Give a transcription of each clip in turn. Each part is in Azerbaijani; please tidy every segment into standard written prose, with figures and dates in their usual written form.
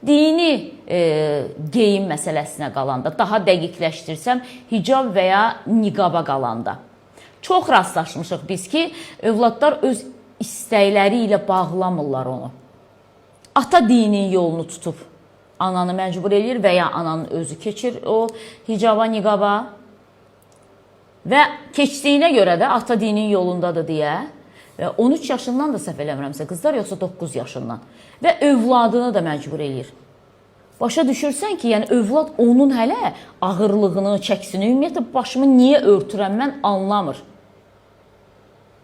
dini geyim məsələsinə qalanda, daha dəqiqləşdirsəm, hicab və ya niqaba qalanda. Çox rastlaşmışıq biz ki, övladlar öz istəkləri ilə bağlamırlar onu. Ata dinin yolunu tutub ananı məcbur edir və ya ananın özü keçir o hicaba, niqaba və keçdiyinə görə də ata dinin yolundadır deyə və 13 yaşından da səhv eləmirəmsə qızlar, yoxsa 9 yaşından və övladını da məcbur edir. Başa düşürsən ki, yəni övlad onun hələ ağırlığını, çəkisini, ümumiyyətlə başımı niyə örtürəm mən anlamır.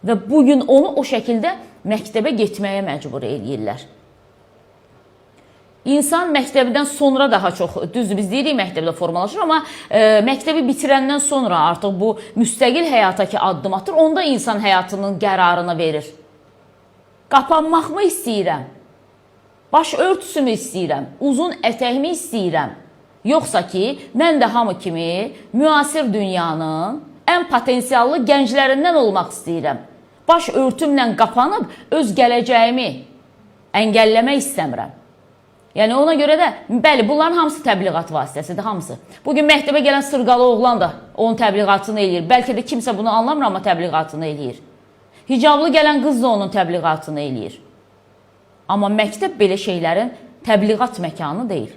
Və bugün onu o şəkildə məktəbə getməyə məcbur eləyirlər. İnsan məktəbdən sonra daha çox, düzdür biz deyirik məktəbdə formalaşır, amma məktəbi bitirəndən sonra artıq bu müstəqil həyata ki addım atır, onda insan həyatının qərarını verir. Qapanmaqmı istəyirəm? Baş örtüsümü istəyirəm? Uzun ətəyimi istəyirəm? Yoxsa ki, mən də hamı kimi müasir dünyanın ən potensiallı gənclərindən olmaq istəyirəm. Baş örtümlə qapanıb öz gələcəyimi əngəlləmək istəmirəm. Yəni ona görə də, bəli, bunların hamısı təbliğat vasitəsidir, hamısı. Bugün məktəbə gələn sırqalı oğlan da onun təbliğatını eləyir. Bəlkə də kimsə bunu anlamır, amma təbliğatını eləyir. Hicablı gələn qız da onun təbliğatını eləyir. Amma məktəb belə şeylərin təbliğat məkanı deyil.